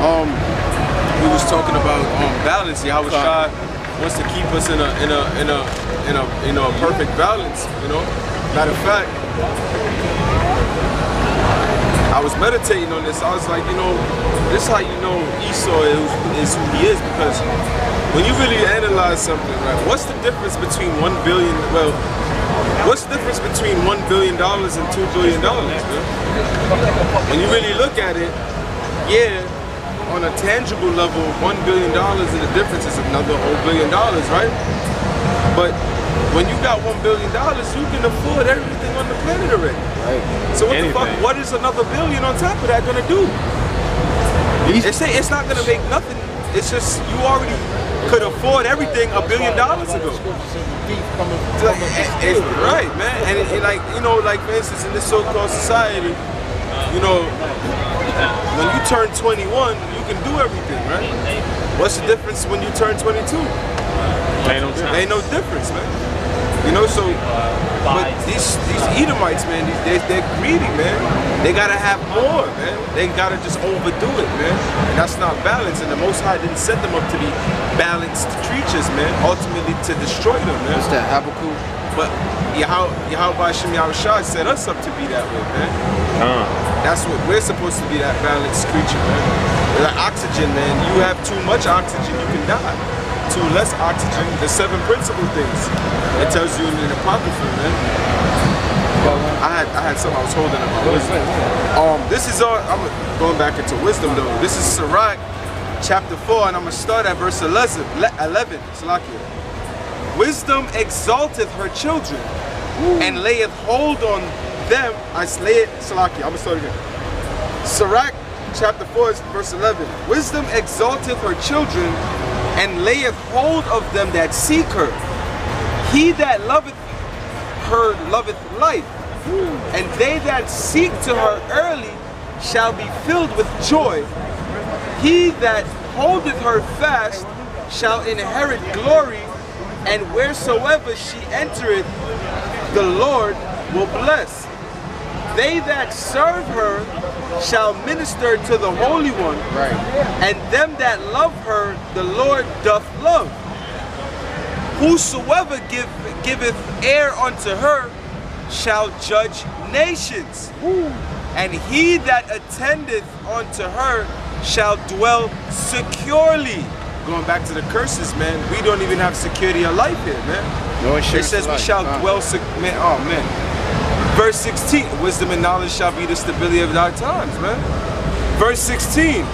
we was talking about balance. YAHAWASHI wants to keep us in a perfect balance. You know, matter of fact, I was meditating on this. I was like, you know, this is how you know Esau is who he is, because when you really analyze something, right? What's the difference between $1 billion? Well, what's the difference between $1 billion and $2 billion? Man? When you really look at it, yeah, on a tangible level, $1 billion and the difference is another whole $1 billion, right? But when you got $1 billion, you can afford everything on the planet already. Right. So what the fuck? What is another billion on top of that gonna do? They say it's not gonna make nothing. It's just you already could afford everything $1 billion ago. Right, man. And like, you know, like for instance, in this so-called society, you know, when you turn 21, you can do everything, right? What's the difference when you turn 22? Ain't no difference, man. You know, so, but these Edomites, man, they're greedy, man. They gotta have more, man. They gotta just overdo it, man. And that's not balance. And the Most High didn't set them up to be balanced creatures, man. Ultimately to destroy them, man. What's that, Habakkuk? But YAHAWASHI set us up to be that way, man. That's what we're supposed to be, that balanced creature, man. Like oxygen, man. You have too much oxygen, you can die. Too less oxygen, the 7 principal things. It tells you in the Apocrypha, man. I had something I was holding about wisdom. This is all, I'm going back into wisdom though. This is Sirach chapter 4, and I'm gonna start at verse 11. Salakia. Wisdom exalteth her children, and layeth hold on them. Salakia, I'm gonna start again. Sirach chapter 4, verse 11. Wisdom exalteth her children, and layeth hold of them that seek her. He that loveth her loveth life, and they that seek to her early shall be filled with joy. He that holdeth her fast shall inherit glory, and wheresoever she entereth, the Lord will bless. They that serve her shall minister to the Holy One, right. And them that love her, the Lord doth love. Whosoever giveth ear unto her shall judge nations. And he that attendeth unto her shall dwell securely. Going back to the curses, man, we don't even have security of life here, man. No, it says we shall dwell man. Oh man. Verse 16, wisdom and knowledge shall be the stability of our times, man. Verse 16,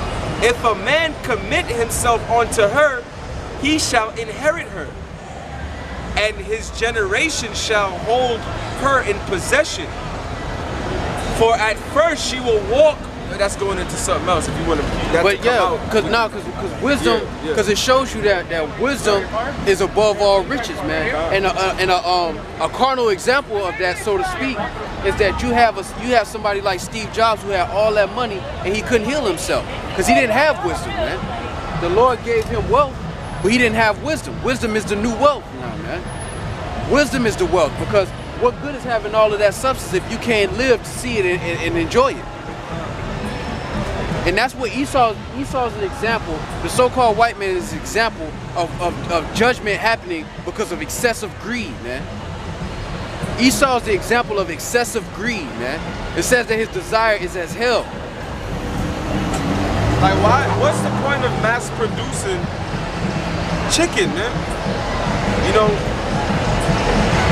if a man commit himself unto her, he shall inherit her, and his generation shall hold her in possession. For at first she will walk. That's going into something else if you want to. But yeah, because wisdom, because it shows you that wisdom is above all riches, man. And a carnal example of that, so to speak, is that you have somebody like Steve Jobs who had all that money and he couldn't heal himself because he didn't have wisdom, man. The Lord gave him wealth, but he didn't have wisdom. Wisdom is the new wealth now, man. Wisdom is the wealth, because what good is having all of that substance if you can't live to see it and enjoy it? And that's what Esau's an example. The so-called white man is an example of judgment happening because of excessive greed, man. Esau's the example of excessive greed, man. It says that his desire is as hell. Like, why? What's the point of mass producing chicken, man? You know,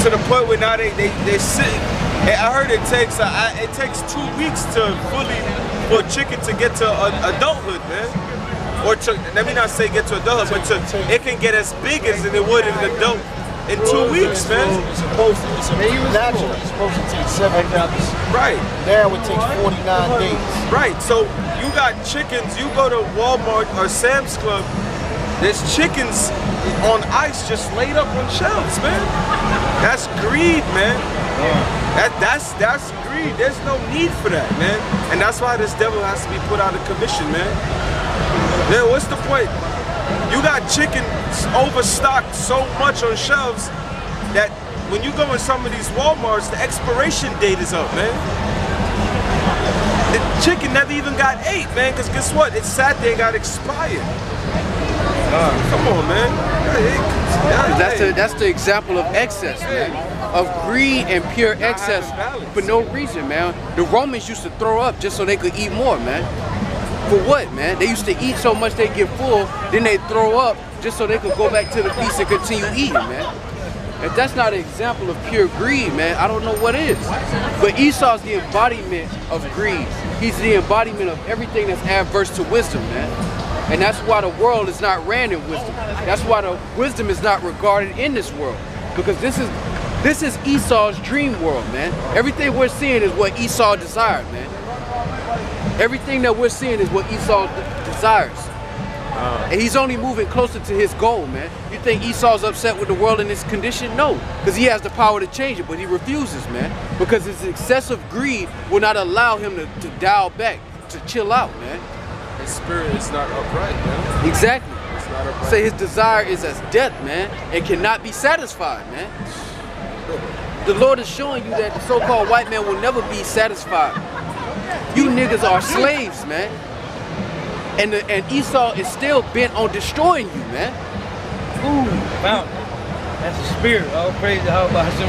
to the point where now they sit. I heard it takes 2 weeks to for chicken to get to adulthood, man. Or let me not say get to adulthood, but it can get as big as it would in an adult in 2 weeks, man. It's supposed to take 7 weeks. Right. Now it takes 49 days. Right. So you got chickens. You go to Walmart or Sam's Club. There's chickens on ice just laid up on shelves, man. That's greed, man. That's greed. There's no need for that, man. And that's why this devil has to be put out of commission, man. Then what's the point? You got chicken overstocked so much on shelves that when you go in some of these Walmarts, the expiration date is up, man. The chicken never even got ate, man, because guess what? It sat there and got expired. Come on, man. That's the example of excess, man. Of greed and pure excess for no reason, man. The Romans used to throw up just so they could eat more, man. For what, man? They used to eat so much they get full, then they throw up just so they could go back to the feast and continue eating, man. If that's not an example of pure greed, man, I don't know what is. But Esau's the embodiment of greed. He's the embodiment of everything that's adverse to wisdom, man. And that's why the world is not ran in wisdom. That's why the wisdom is not regarded in this world. Because this is Esau's dream world, man. Everything we're seeing is what Esau desired, man. Everything that we're seeing is what Esau desires. And he's only moving closer to his goal, man. You think Esau's upset with the world in this condition? No, because he has the power to change it, but he refuses, man. Because his excessive greed will not allow him to dial back, to chill out, man. His spirit is not upright, man. Exactly. It's not upright. Say his desire is as death, man, and cannot be satisfied, man. The Lord is showing you that the so-called white man will never be satisfied. You niggas are slaves, man. And Esau is still bent on destroying you, man. Ooh, fountain. That's the spirit. Oh, praise YAHAWASHI.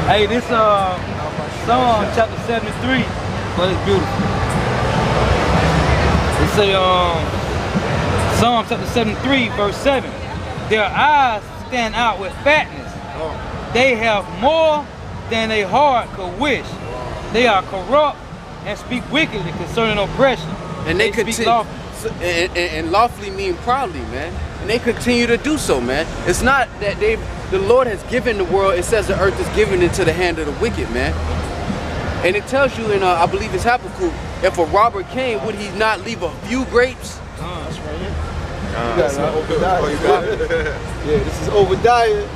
Hey, this Psalm chapter 73, but it's beautiful. It say Psalm chapter 73, verse 7. Their eyes stand out with fatness. They have more than a heart could wish. They are corrupt and speak wickedly concerning oppression. And they continue, and lawfully mean proudly, man. And they continue to do so, man. It's not that the Lord has given the world, it says the earth is given into the hand of the wicked, man. And it tells you in, I believe it's Habakkuk, if a robber came, would he not leave a few grapes? That's right. Yeah, this is Obadiah.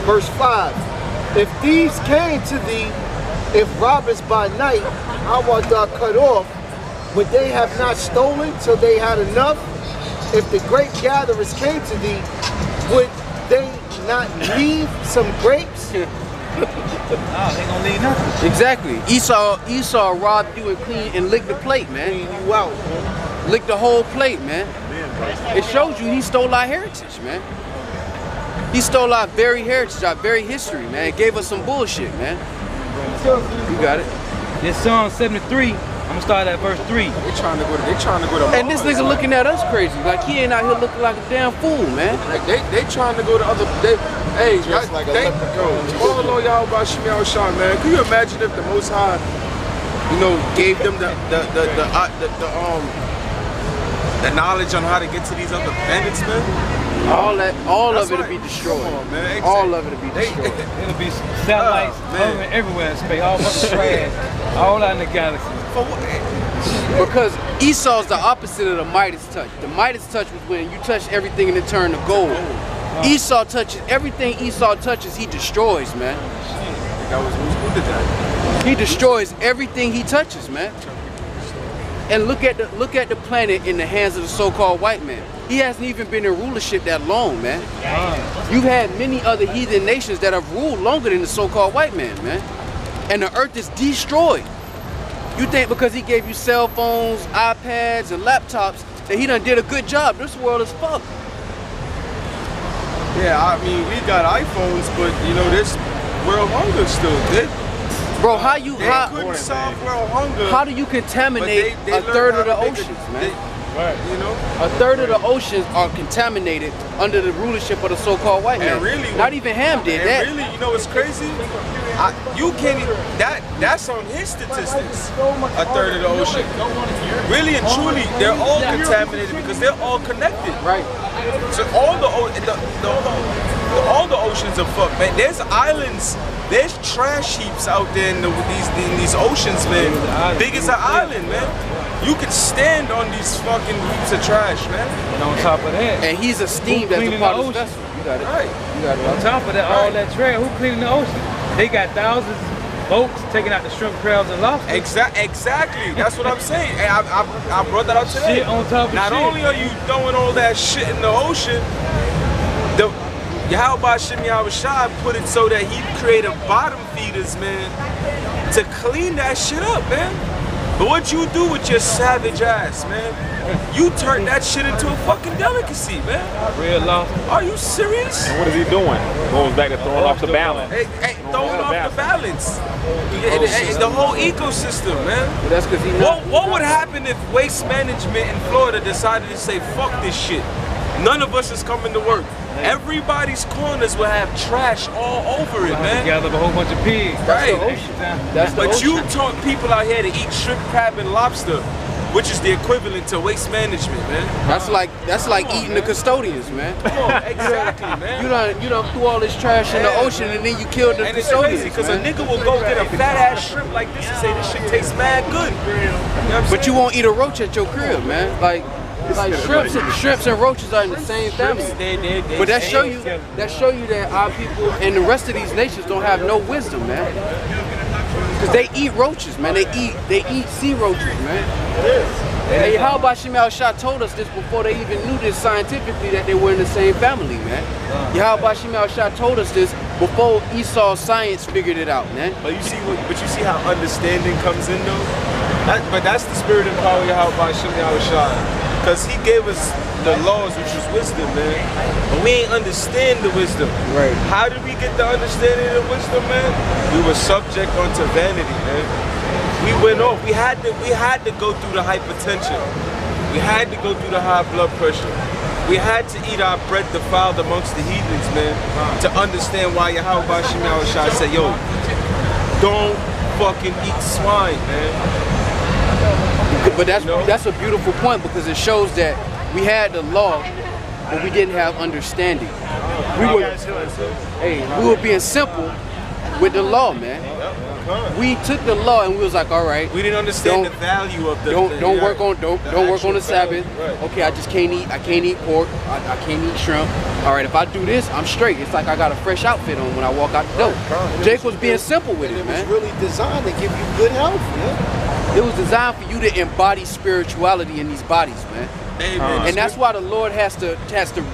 Verse 5. If thieves came to thee, if robbers by night, how art thou cut off? Would they have not stolen till they had enough? If the grape gatherers came to thee, would they not leave some grapes? They gonna leave nothing. Exactly. Esau robbed you and clean and licked the plate, man. Clean you out, man. Licked the whole plate, man. It shows you he stole our heritage, man. He stole our very heritage, our very history, man. It gave us some bullshit, man. You got it. This Psalm 73, I'm gonna start at verse 3. They trying to go to And this nigga looking at us crazy, like he ain't out here looking like a damn fool, man. Like they trying to go to other. Hey, just like a leprechaun. All the Lord YAHAWASHI, man. Can you imagine if the Most High, you know, gave them the knowledge on how to get to these other planets, man? All of it will be destroyed. Man, all of it will be destroyed. It'll be satellites everywhere in space, all bunch of trash, all out in the galaxy. Because Esau's the opposite of the Midas touch. The Midas touch was when you touch everything and it turned to gold. Esau touches everything. Esau touches, he destroys, man. He destroys everything he touches, man. And look at the planet in the hands of the so-called white man. He hasn't even been in rulership that long, man. You've had many other heathen nations that have ruled longer than the so-called white man, man. And the earth is destroyed. You think because he gave you cell phones, iPads, and laptops that he done did a good job? This world is fucked. Yeah, I mean, we got iPhones, but you know, this world hunger still good. Bro, couldn't solve world hunger. How do you contaminate a third of the oceans, man? Right. You know, a third of the oceans are contaminated under the rulership of the so-called white man. Really, not even Ham did that. Really, you know what's crazy? You can't even, that's on his statistics. A third of the ocean. Really and truly, they're all contaminated because they're all connected. Right. So all the oceans are fucked, man. There's islands. There's trash heaps out there in these oceans, man. Big as an island, man. You can stand on these fucking heaps of trash, man. And on top of that, and he's esteemed as a part of the vessel. You got it. Right. You got it. On top of that, all that trash, who cleaning the ocean? They got thousands of boats taking out the shrimp, crabs, and lobsters. Exactly. That's what I'm saying. And I brought that up today. Shit on top of Not shit. only are you throwing all that shit in the ocean, YAHAWASHI put it so that he created bottom feeders, man, to clean that shit up, man. But what you do with your savage ass, man? You turn that shit into a fucking delicacy, man. Real love. Are you serious? And what is he doing? Goes back to throwing off the balance. Hey, throwing off the balance. The whole ecosystem, man. Well, that's because he. What would happen if waste management in Florida decided to say, fuck this shit? None of us is coming to work. Everybody's corners will have trash all over it, man. Gather a whole bunch of pigs. Right. But you ocean. taught people out here to eat shrimp, crab, and lobster, which is the equivalent to waste management, man. That's like eating the custodians, man. Come on, exactly, man. You done threw all this trash in the ocean and then you killed the And it's custodians. crazy because a man. nigga will go get a fat ass shrimp like this and say this shit tastes mad good. You know what I'm But you saying? won't eat a roach at your crib, man. Like shrimps and roaches are in the same family. But that show you that our people and the rest of these nations don't have no wisdom, man. Because they eat roaches, man. They eat sea roaches, man. Hey, how about Shah told us this before they even knew this scientifically that they were in the same family, man. Yahawah Shah told us this before Esau's science figured it out, man. But you see how understanding comes in though? But that's the spirit and power of Yahawah Shah. Because he gave us the laws, which was wisdom, man. But we ain't understand the wisdom. Right. How did we get the understanding of wisdom, man? We were subject unto vanity, man. We went off. We had to go through the hypertension. We had to go through the high blood pressure. We had to eat our bread defiled amongst the heathens, man, to understand why Yahawah Shah said, yo, don't fucking eat swine, man. But that's a beautiful point because it shows that we had the law, but we didn't have understanding. We were being simple with the law, man. We took the law and we was like, all right. We didn't understand the value of the. Don't work on the Sabbath. Right. Okay, I can't eat pork. I can't eat shrimp. All right, if I do this, I'm straight. It's like I got a fresh outfit on when I walk out the door. Jake was being simple with it, man. It was really designed to give you good health, man. It was designed for you to embody spirituality in these bodies, man. And that's why the Lord has to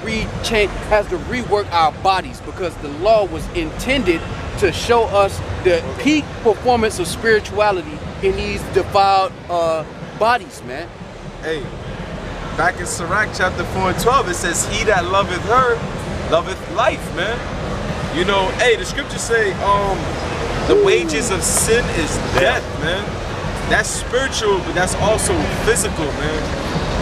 rework our bodies, because the law was intended to show us the peak performance of spirituality in these defiled bodies, man. Hey, back in Sirach chapter 4 and 12, it says, he that loveth her, loveth life, man. You know, hey, the scriptures say, the wages of sin is death, man. That's spiritual, but that's also physical, man.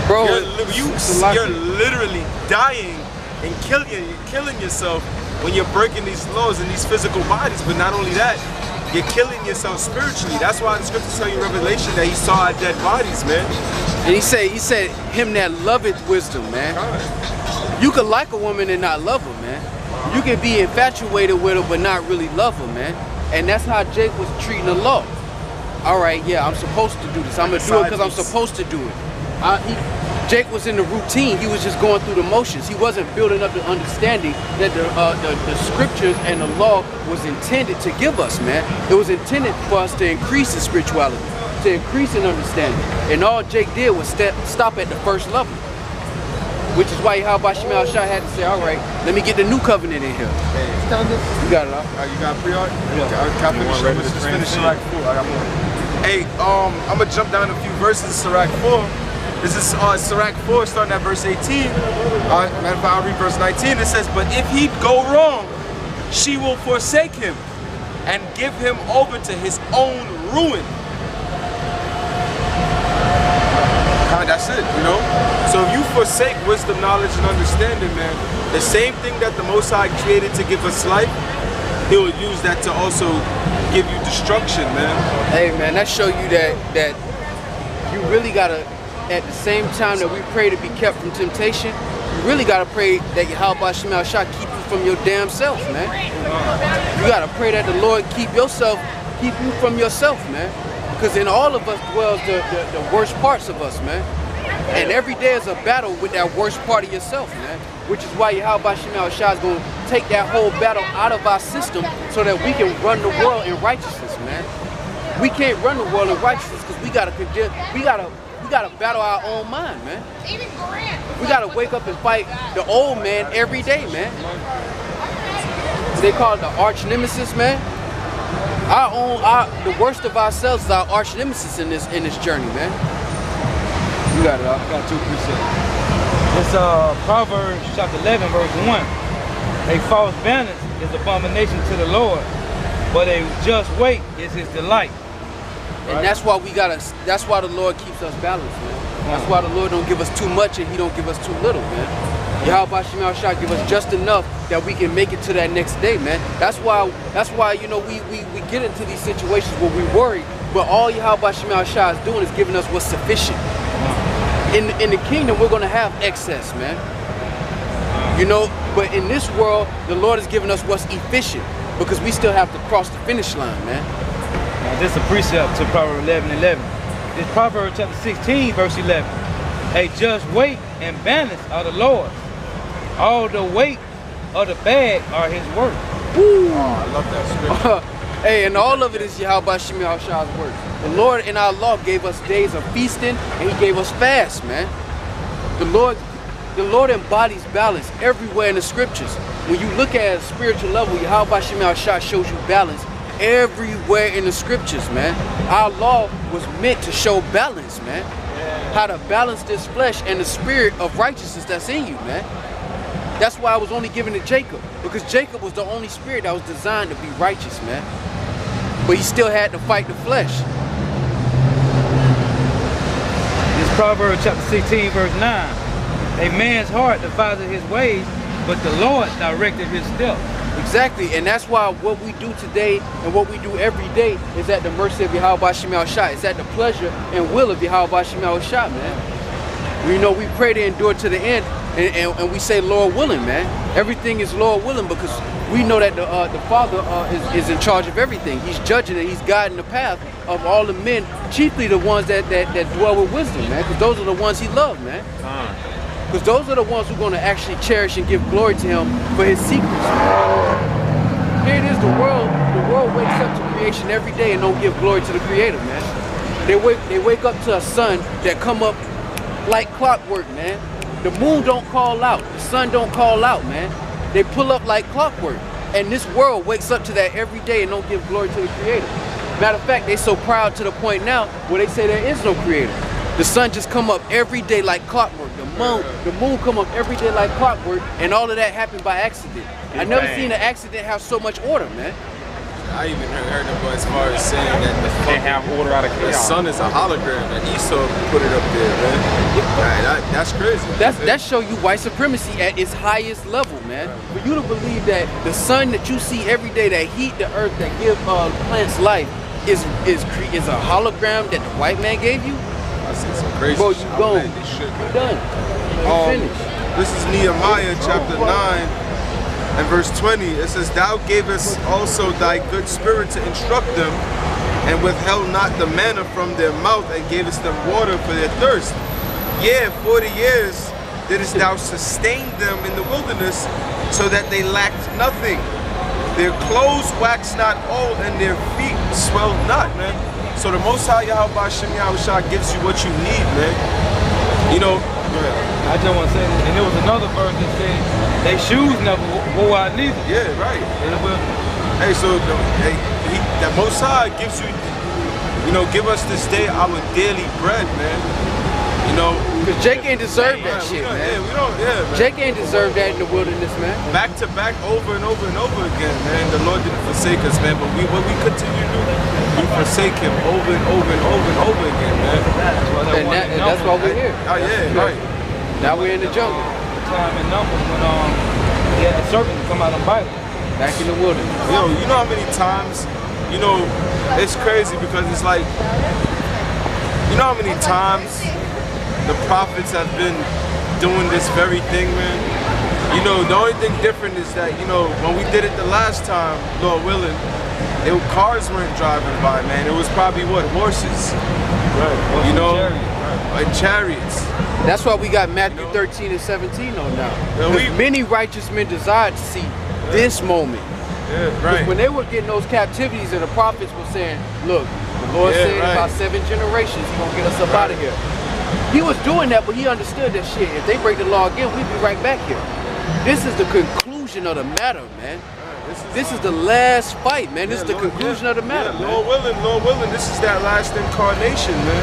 Bro, you're literally dying and killing yourself when you're breaking these laws in these physical bodies. But not only that, you're killing yourself spiritually. That's why the scriptures tell you in Revelation that he saw our dead bodies, man. And he said, him that loveth wisdom, man. You could like a woman and not love her, man. You can be infatuated with her but not really love her, man. And that's how Jake was treating the law. All right, yeah, I'm supposed to do this. I'm gonna do it because I'm supposed to do it. Jake was in the routine. He was just going through the motions. He wasn't building up the understanding that the scriptures and the law was intended to give us, man. It was intended for us to increase in spirituality, to increase in understanding. And all Jake did was stop at the first level, which is why Yahawah Shah had to say, all right, let me get the new covenant in here. You got it, huh? You got pre-art? Yeah. Can I finish? Just finish Sirach 4. I got more. Hey, I'm gonna jump down a few verses in Sirach 4. This is Sirach 4, starting at verse 18. Matter of fact, I'll read verse 19. It says, but if he go wrong, she will forsake him and give him over to his own ruin. That's it, you know? So if you forsake wisdom, knowledge, and understanding, man, the same thing that the Most High created to give us life, he'll use that to also give you destruction, man. Hey, man, that show you that you really gotta, at the same time that we pray to be kept from temptation, you really gotta pray that Yahawah Shah keep you from your damn self, man. You gotta pray that the Lord keep you from yourself, man. Because in all of us dwells the worst parts of us, man. And every day is a battle with that worst part of yourself, man. Which is why Yahawah Shah is going to take that whole battle out of our system so that we can run the world in righteousness, man. We can't run the world in righteousness because we gotta battle our own mind, man. We gotta wake up and fight the old man every day, man. they call it the arch nemesis, man. The worst of ourselves is our arch nemesis in this journey, man. You got it, I got 2 precepts. It's Proverbs chapter 11, verse 1. A false balance is abomination to the Lord, but a just weight is his delight. And that's why that's why the Lord keeps us balanced, man. That's why the Lord don't give us too much and he don't give us too little, man. YAHAWASHI give us just enough that we can make it to that next day, man. That's why you know we get into these situations where we worry, but all YAHAWASHI is doing is giving us what's sufficient. In the kingdom we're gonna have excess, man. You know, but in this world the Lord is giving us what's efficient because we still have to cross the finish line, man. Now, this is a precept to Proverbs 11:11. It's Proverbs chapter 16, verse 11. A just weight and balance are the Lord's. All the weight of the bag are his work. Woo. Oh, I love that scripture. Hey, and all of it is YAHAWASHI's work. The Lord in our law gave us days of feasting and he gave us fast, man. The Lord embodies balance everywhere in the scriptures. When you look at a spiritual level, YAHAWASHI shows you balance everywhere in the scriptures, man. Our law was meant to show balance, man. How to balance this flesh and the spirit of righteousness that's in you, man. That's why it was only given to Jacob, because Jacob was the only spirit that was designed to be righteous, man. But he still had to fight the flesh. This Proverbs chapter 16, verse 9. A man's heart devises his ways, but the Lord directed his steps. Exactly, and that's why what we do today and what we do every day is at the mercy of YAHAWASHI. It's at the pleasure and will of YAHAWASHI, man. You know, we pray to endure to the end, and we say Lord willing, man. Everything is Lord willing because we know that the Father is in charge of everything. He's judging and he's guiding the path of all the men, chiefly the ones that dwell with wisdom, man, because those are the ones he loved, man. Because those are the ones who are going to actually cherish and give glory to him for his secrets. Here it is, the world wakes up to creation every day and don't give glory to the Creator, man. They wake up to a sun that come up like clockwork, man. The moon don't call out, the sun don't call out, man. They pull up like clockwork. And this world wakes up to that every day and don't give glory to the Creator. Matter of fact, they're so proud to the point now where they say there is no Creator. The sun just come up every day like clockwork. The moon come up every day like clockwork, and all of that happened by accident. I never seen an accident have so much order, man. I even heard them go as far as saying that they have order out of chaos. The sun is a hologram, and Esau put it up there, man. That's crazy. That show you white supremacy at its highest level, man. For you to believe that the sun that you see every day, that heat the earth, that give plants life, is a hologram that the white man gave you. I see some crazy. Bro, you gone. You done. You finished. This is Nehemiah chapter 9 and verse 20. It says, Thou gavest also thy good spirit to instruct them, and withheld not the manna from their mouth, and gavest them water for their thirst. Yea, 40 years didst thou sustain them in the wilderness, so that they lacked nothing. Their clothes waxed not old, and their feet swelled not, man. So the Most High YAHAWASHI gives you what you need, man. You know, I just want to say, and there was another verse that said, they shoes never wore out neither. Yeah, right. Hey, so the Most High gives you, give us this day our daily bread, man. You know, because Jake ain't deserve that shit, man. Yeah, we don't, man. Jake ain't deserve that in the wilderness, man. Back to back, over and over and over again, man. The Lord didn't forsake us, man, but what we continue to do, we forsake him over and over and over and over again, man. And that's why we're here. Oh, yeah, right. Now we're in the jungle. Time in numbers when they had the serpent come out and bite him. Back in the wilderness. Yo, you know how many times, it's crazy because it's like, you know how many times the prophets have been doing this very thing, man? The only thing different is that, when we did it the last time, Lord willing, cars weren't driving by, man. It was probably, horses? Right. And chariots. That's why we got Matthew 13 and 17 on now. Many righteous men desired to see this moment. Yeah, right. When they were getting those captivities and the prophets were saying, look, the Lord said about 7 generations, he's going to get us up out of here. He was doing that, but he understood that if they break the law again, we'd be right back here. This is the conclusion of the matter, man. This is the last fight, man. This is the conclusion of the matter, man. Lord willing, this is that last incarnation, man.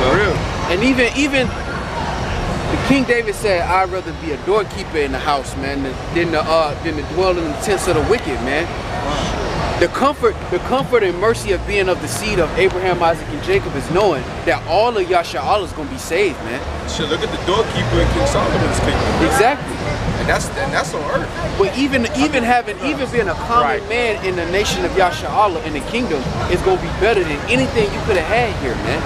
For real. And even the King David said, "I'd rather be a doorkeeper in the house, man, than to dwell in the tents of the wicked, man." The comfort and mercy of being of the seed of Abraham, Isaac, and Jacob is knowing that all of Yahshua is gonna be saved, man. Shit, look at the doorkeeper in King Solomon's kingdom. Exactly. And that's on earth. But even being a common man in the nation of Yahshua in the kingdom is gonna be better than anything you could have had here, man.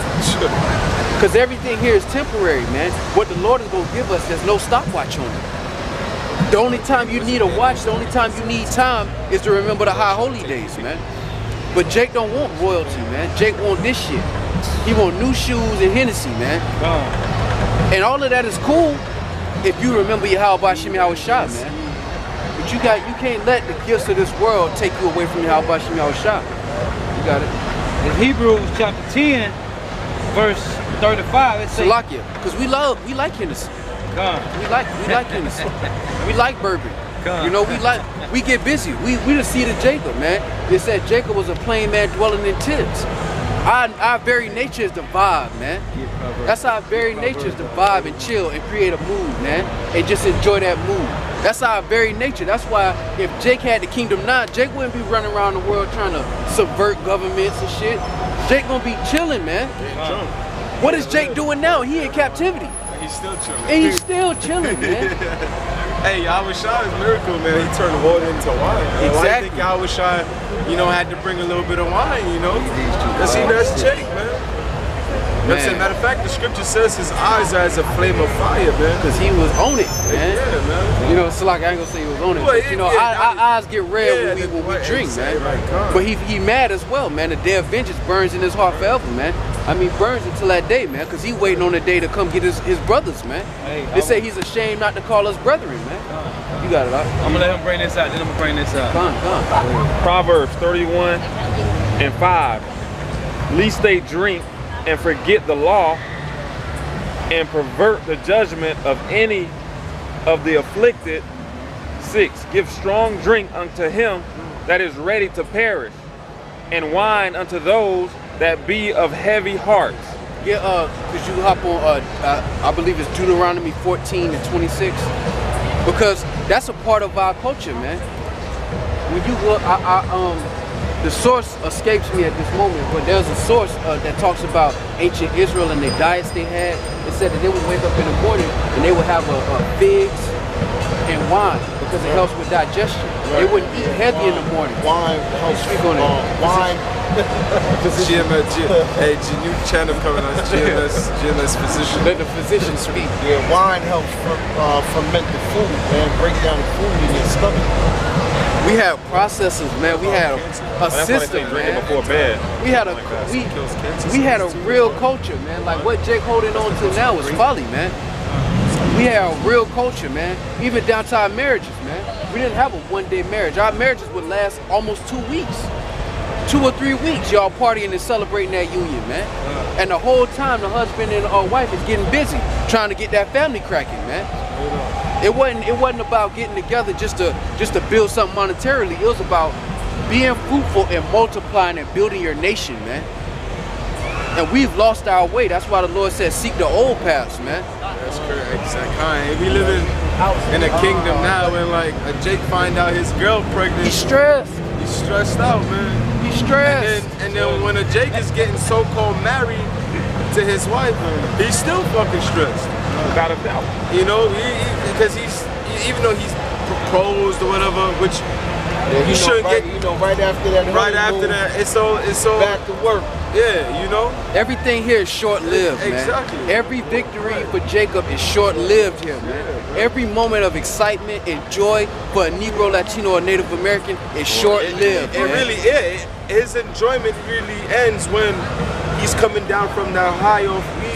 Because everything here is temporary, man. What the Lord is gonna give us, there's no stopwatch on it. The only time you need a watch, the only time you need time is to remember the high holy days, man. But Jake don't want royalty, man. Jake want this shit. He want new shoes and Hennessy, man. And all of that is cool if you remember YAHAWASHI, man. But you can't let the gifts of this world take you away from YAHAWASHI, You got it. In Hebrews chapter 10, verse 35, it says, Salakia, because we like Hennessy. We like Hennessy. We like bourbon. You know, we get busy. We the seed of Jacob, man. It said Jacob was a plain man dwelling in tents. Our very nature is to vibe, man. That's our very nature is to vibe and chill and create a mood, man. And just enjoy that mood. That's our very nature. That's why if Jake had the kingdom now, Jake wouldn't be running around the world trying to subvert governments and shit. Jake gonna be chilling, man. What is Jake doing now? He in captivity. He's still chilling. And he's still chilling, man. Hey, YAHAWASHI is miracle, man. He turned water into wine. Man. Exactly. Why do you think YAHAWASHI, you know, had to bring a little bit of wine, you know? Because that's Jake, man. Matter of fact, the scripture says his eyes are as a flame of fire, man. Because he was on it, man. Yeah, man. You know, it's like I ain't gonna say he was on it, but you know, our eyes get red when we drink, man. But he mad as well, man. The day of vengeance burns in his heart forever, man. I mean, burns until that day, man, because he waiting on the day to come get his brothers, man. They say he's ashamed not to call us brethren, man. You got it, right? I'm gonna let him bring this out, then I'm gonna bring this out. Come. Proverbs 31 and 5. Lest they drink and forget the law and pervert the judgment of any of the afflicted. 6. Give strong drink unto him that is ready to perish, and wine unto those that be of heavy hearts. Yeah, could you hop on, I believe it's Deuteronomy 14 and 26? Because that's a part of our culture, man. When you go, the source escapes me at this moment, but there's a source that talks about ancient Israel and their diets they had. It said that they would wake up in the morning and they would have figs and wine because it helps with digestion. They wouldn't eat heavy in the morning. Wine helps. Wine. Hey, new channel coming on, GMS Physician. Let the physician speak. Yeah, wine helps ferment the food, man. Break down the food in your stomach. We had processors, man. We had a system, man. Before bed. We had a real culture, man. Like what Jake holding on to now is folly, man. We had a real culture, man. Even down to our marriages, man. We didn't have a one-day marriage. Our marriages would last almost 2 weeks. 2 or 3 weeks, y'all partying and celebrating that union, man. And the whole time, the husband and our wife is getting busy trying to get that family cracking, man. It wasn't about getting together just to build something monetarily. It was about being fruitful and multiplying and building your nation, man. And we've lost our way. That's why the Lord said, seek the old paths, man. That's correct. Exactly. We live in a kingdom now when like Jake find out his girl pregnant. He's stressed. He's stressed out, man. He's stressed. And then when a Jake is getting so-called married to his wife, he's still fucking stressed. Without a doubt. You know, because even though he's proposed or whatever, which you shouldn't get. You know, right after that. Right after that, it's all back to work. Yeah, you know. Everything here is short-lived, man. Exactly. Every victory for Jacob is short-lived here, man. Every moment of excitement and joy for a Negro, Latino, or Native American is short-lived. It really is. His enjoyment really ends when he's coming down from that high off weed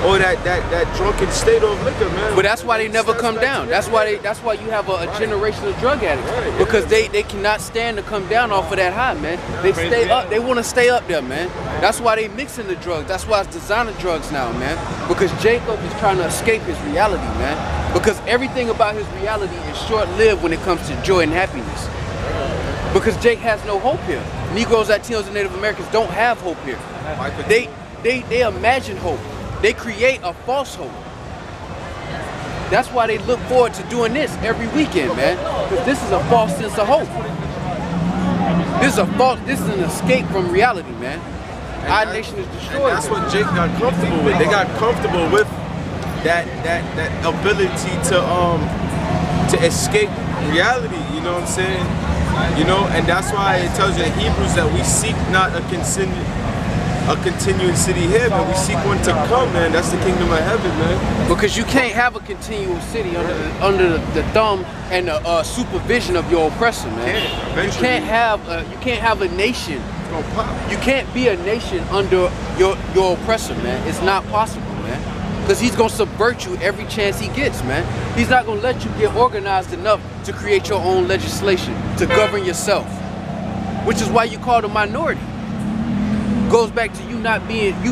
or that drunken state of liquor, man. But that's why they never come down. That's why you have a generation of drug addicts, because they cannot stand to come down off of that high, man. They stay up. They want to stay up there, man. That's why they mixing the drugs. That's why it's designer drugs now, man. Because Jacob is trying to escape his reality, man. Because everything about his reality is short-lived when it comes to joy and happiness. Because Jake has no hope here. Negroes, Latinos, and Native Americans don't have hope here. They imagine hope. They create a false hope. That's why they look forward to doing this every weekend, man. Because this is a false sense of hope. This is an escape from reality, man. Our nation is destroyed. And that's what Jake got comfortable with. They got comfortable with that ability to escape reality, you know what I'm saying? You know, and that's why it tells you in Hebrews that we seek not a continuing city here, but we seek one to come, man. That's the kingdom of heaven, man. Because you can't have a continual city under the thumb and the supervision of your oppressor, man. You can't have a nation. You can't be a nation under your oppressor, man. It's not possible, man. Because he's gonna subvert you every chance he gets, man. He's not gonna let you get organized enough to create your own legislation, to govern yourself. Which is why you called a minority. Goes back to you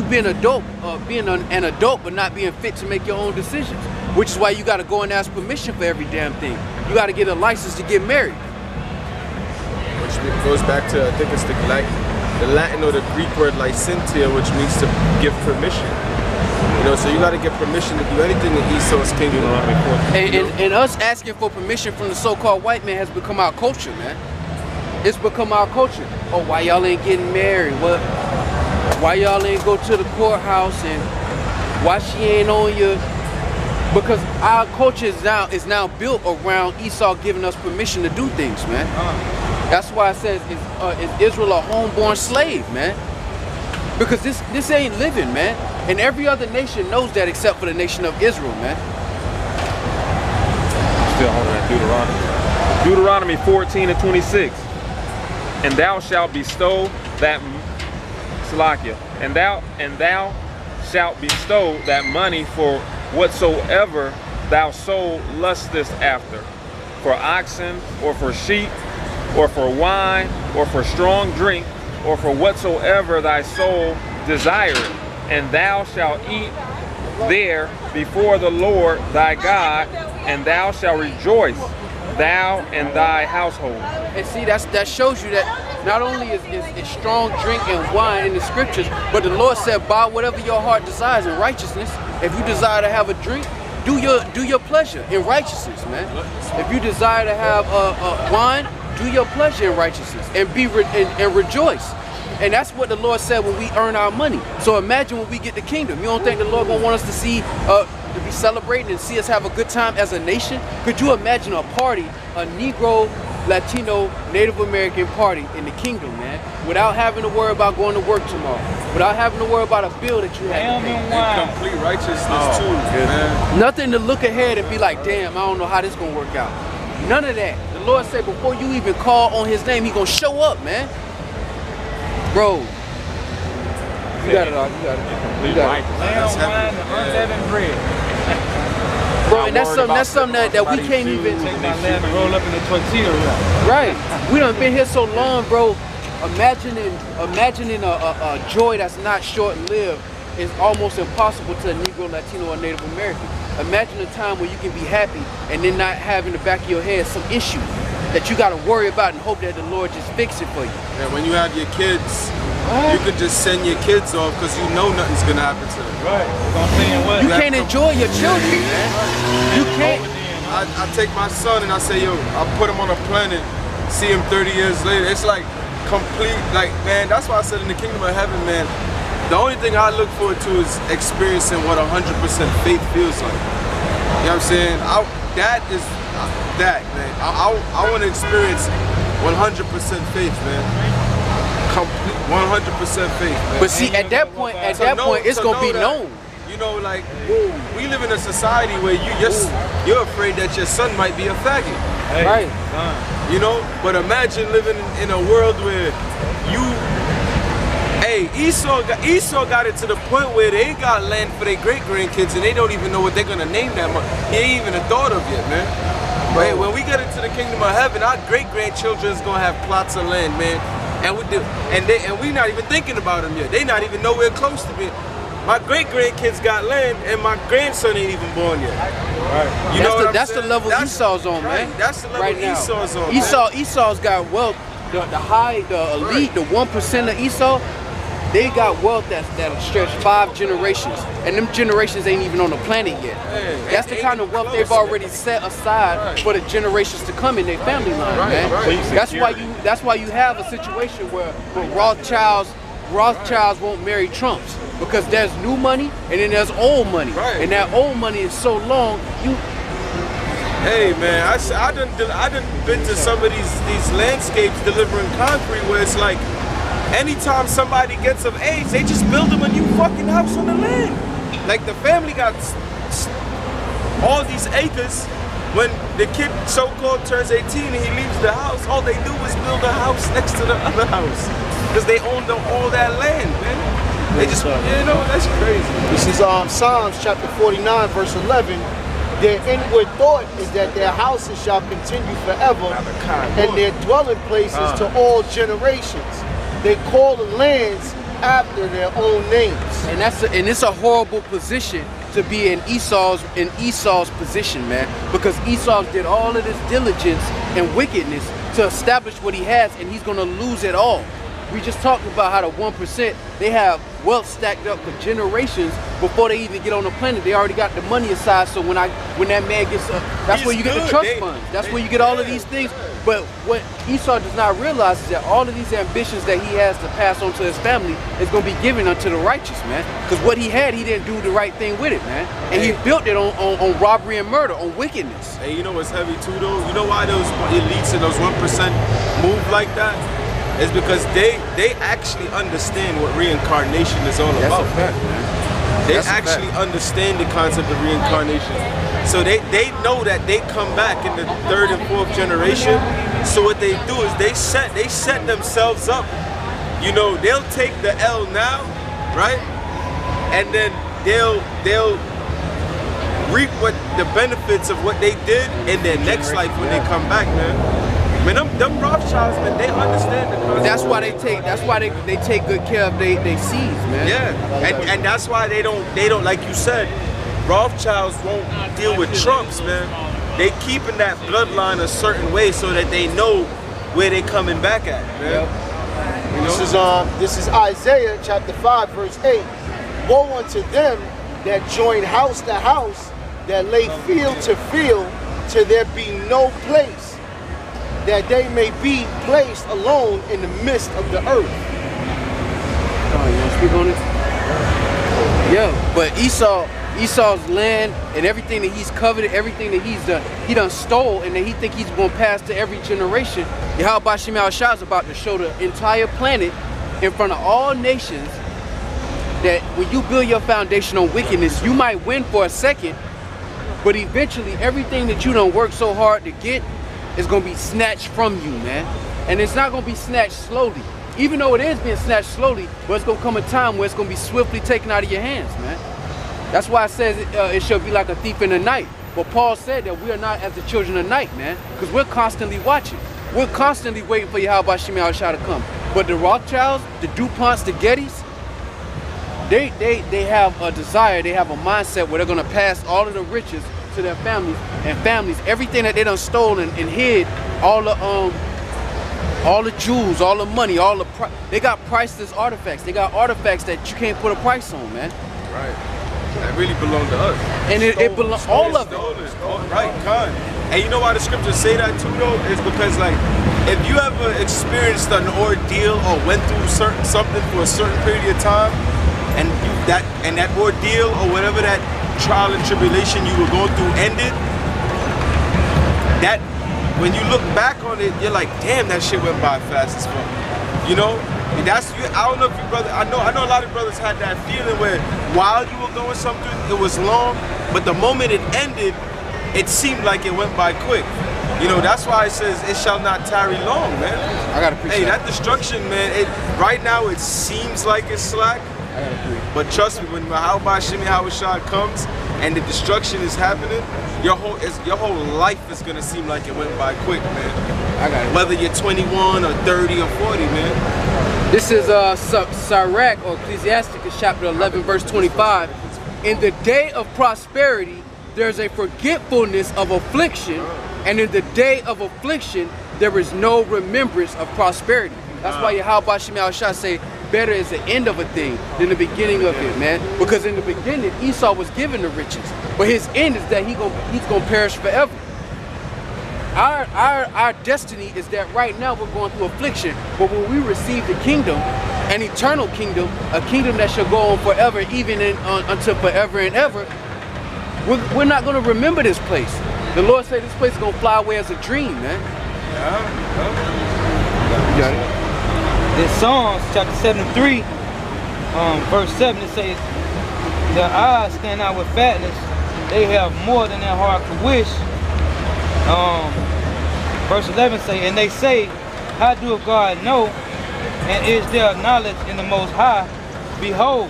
being adult, being an adult but not being fit to make your own decisions. Which is why you gotta go and ask permission for every damn thing. You gotta get a license to get married. Which goes back to, I think it's the Latin or the Greek word licentia, which means to give permission. You know, so you got to get permission to do anything in Esau's kingdom. And us asking for permission from the so-called white man has become our culture, man. It's become our culture. Oh, why y'all ain't getting married? What? Why y'all ain't go to the courthouse? And why she ain't on your? Because our culture is now built around Esau giving us permission to do things, man. That's why it says, is Israel a homeborn slave, man? Because this ain't living, man. And every other nation knows that except for the nation of Israel, man. Still holding that Deuteronomy 14:26. And thou shalt bestow that and thou shalt bestow that money for whatsoever thou soul lustest after, for oxen, or for sheep, or for wine, or for strong drink, or for whatsoever thy soul desireth. And thou shalt eat there before the Lord thy God, and thou shalt rejoice, thou and thy household. And see, that shows you that not only is strong drink and wine in the scriptures, but the Lord said, buy whatever your heart desires in righteousness. If you desire to have a drink, do your pleasure in righteousness, man. If you desire to have wine, do your pleasure in righteousness and rejoice. And that's what the Lord said when we earn our money. So imagine when we get the kingdom. You don't think the Lord gonna want us to see, to be celebrating and see us have a good time as a nation? Could you imagine a party, a Negro, Latino, Native American party in the kingdom, man, without having to worry about going to work tomorrow, without having to worry about a bill that you have to pay? And complete righteousness too, man. Nothing to look ahead and be like, damn, I don't know how this gonna work out. None of that. The Lord said before you even call on his name, he gonna show up, man. Bro, you got it all. You got it. Lamb, wine, unleavened bread. Bro, and that's something that we can't even take my lamb and roll up in the tortilla. Right. We done been here so long, bro. Imagining a joy that's not short-lived is almost impossible to a Negro, Latino, or Native American. Imagine a time where you can be happy and then not have in the back of your head some issue that you got to worry about and hope that the Lord just fix it for you. And when you have your kids, you could just send your kids off because you know nothing's going to happen to them. Right. You can't enjoy your children, man. You can't. I take my son and I say, yo, I put him on a planet, see him 30 years later. It's like complete, like, man, that's why I said in the kingdom of heaven, man, the only thing I look forward to is experiencing what 100% faith feels like. You know what I'm saying? Man. I want to experience 100% faith, man. Complete 100% faith, man. But see, at that point, it's gonna be known. You know, like we live in a society where you're afraid that your son might be a faggot. Hey, right. You know, but imagine living in a world where Esau got it to the point where they ain't got land for their great-grandkids and they don't even know what they're gonna name that much. He ain't even a thought of yet, man. Right? When we get into the kingdom of heaven, our great-grandchildren is gonna have plots of land, man. And we not even thinking about them yet. They not even nowhere close to being. My great-grandkids got land and my grandson ain't even born yet. Right. That's the level Esau's on, man. Right. That's the level Esau's on. Esau's got wealth the elite, the 1% of Esau, they got wealth that'll stretch 5 generations, and them generations ain't even on the planet yet. That's the kind of wealth they've already set aside for the generations to come in their family line, man. That's why you have a situation where Rothschilds won't marry Trumps, because there's new money and then there's old money, and that old money is so long. Hey man, I done been to some of these landscapes delivering concrete where it's like, anytime somebody gets of age, they just build them a new fucking house on the land. Like the family got all these acres. When the kid so-called turns 18 and he leaves the house, all they do is build a house next to the other house, because they own all that land, man. They just, that's crazy. This is Psalms chapter 49, verse 11. Their inward thought is that their houses shall continue forever, and their dwelling places to all generations. They call the lands after their own names. And it's a horrible position to be in Esau's position, man, because Esau did all of this diligence and wickedness to establish what he has, and he's gonna lose it all. We just talked about how the 1%, they have wealth stacked up for generations before they even get on the planet. They already got the money aside, so when that man gets up, that's where you get the trust funds. That's where you get all of these things. But what Esau does not realize is that all of these ambitions that he has to pass on to his family is going to be given unto the righteous, man. Because what he had, he didn't do the right thing with it, man. And he built it on robbery and murder, on wickedness. Hey, you know what's heavy too, though? You know why those elites and those 1% move like that? It's because they actually understand what reincarnation is all about. That's a fact, man. They actually understand the concept of reincarnation. So they know that they come back in the 3rd and 4th generation. So what they do is they set themselves up. You know, they'll take the L now, right? And then they'll reap the benefits of what they did in their next life when they come back, man. Man, them Rothschilds, man, they understand the concept. That's why they take good care of they seeds, man. Yeah, and that's why they don't like you said, Rothschilds won't deal with Trumps, man. They keeping that bloodline a certain way so that they know where they coming back at, man. You know? This is Isaiah chapter 5, verse 8. Woe unto them that join house to house, that lay field to field, till there be no place, that they may be placed alone in the midst of the earth. Oh, you want to speak on it? Yeah, but Esau's land and everything that he's coveted, everything that he done stole, and that he think he's going to pass to every generation. YAHAWASHI is about to show the entire planet in front of all nations that when you build your foundation on wickedness, you might win for a second, but eventually everything that you done worked so hard to get is going to be snatched from you, man. And it's not going to be snatched slowly. Even though it is being snatched slowly, but it's going to come a time where it's going to be swiftly taken out of your hands, man. That's why it says it shall be like a thief in the night. But Paul said that we are not as the children of night, man, because we're constantly watching. We're constantly waiting for YAHAWASHI to come. But the Rothschilds, the DuPonts, the Gettys, they have a desire, they have a mindset where they're going to pass all of the riches to their families, everything that they done stolen and hid, all the jewels, all the money, they got priceless artifacts. They got artifacts that you can't put a price on, man. Right. That really belong to us. And it belongs, all of it. Right, con. And you know why the scriptures say that too, though? Is because, like, if you ever experienced an ordeal or went through something for a certain period of time, and that ordeal or whatever that trial and tribulation you were going through ended, that when you look back on it, you're like, damn, that shit went by fast as fuck. You know? And I don't know if you brother, I know a lot of brothers had that feeling where while you were going something, it was long, but the moment it ended, it seemed like it went by quick. You know, that's why it says it shall not tarry long, man. I gotta appreciate that destruction, man, right now it seems like it's slack. I gotta agree. But trust me, when YAHAWASHI comes and the destruction is happening, your whole life is gonna seem like it went by quick, man. I got it. Whether you're 21 or 30 or 40, man. This is Sirach or Ecclesiasticus chapter 11, verse 25. In the day of prosperity, there's a forgetfulness of affliction, and in the day of affliction, there is no remembrance of prosperity. That's why YAHAWASHI say, better is the end of a thing than the beginning of it, man. Because in the beginning, Esau was given the riches, but his end is that he's gonna perish forever. Our destiny is that right now we're going through affliction, but when we receive the kingdom, an eternal kingdom, a kingdom that shall go on forever, even until forever and ever, we're not going to remember this place. The Lord said this place is going to fly away as a dream, man. You got it? In Psalms chapter 73, verse 7, it says, their eyes stand out with fatness, they have more than their heart could wish. Verse 11 say, and they say, how doeth God know, and is there knowledge in the Most High? Behold,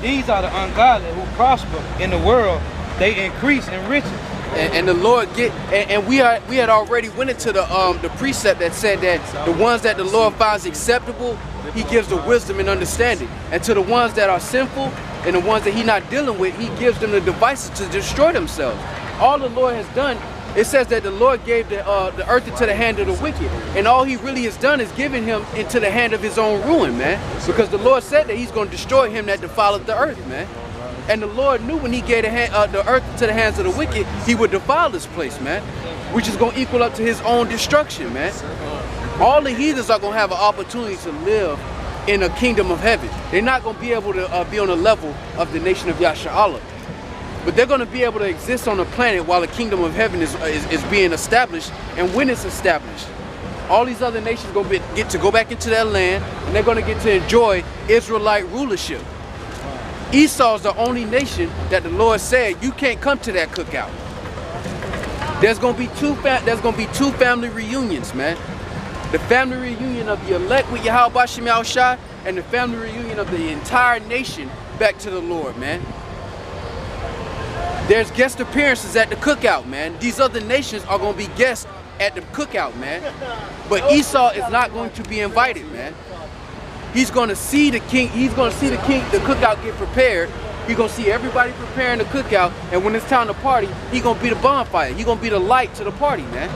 these are the ungodly who prosper in the world, they increase in riches. And the Lord we had already went into the precept that said that the ones that the Lord finds acceptable, he gives the wisdom and understanding. And to the ones that are sinful and the ones that he's not dealing with, he gives them the devices to destroy themselves. All the Lord has done, it says that the Lord gave the earth into the hand of the wicked. And all he really has done is given him into the hand of his own ruin, man. Because the Lord said that he's going to destroy him that defileth the earth, man. And the Lord knew when he gave the earth into the hands of the wicked, he would defile this place, man. Which is going to equal up to his own destruction, man. All the heathens are going to have an opportunity to live in a kingdom of heaven. They're not going to be able to be on the level of the nation of Yasharahla. But they're going to be able to exist on the planet while the kingdom of heaven is being established. And when it's established, all these other nations are going to get to go back into their land, and they're going to get to enjoy Israelite rulership. Esau is the only nation that the Lord said you can't come to that cookout. There's going to be two family reunions, man. The family reunion of the elect with YAHAWASHI and the family reunion of the entire nation back to the Lord, man. There's guest appearances at the cookout, man. These other nations are going to be guests at the cookout, man. But Esau is not going to be invited, man. He's going to see the king. He's going to see the cookout get prepared. He's going to see everybody preparing the cookout. And when it's time to party, he's going to be the bonfire. He's going to be the light to the party, man.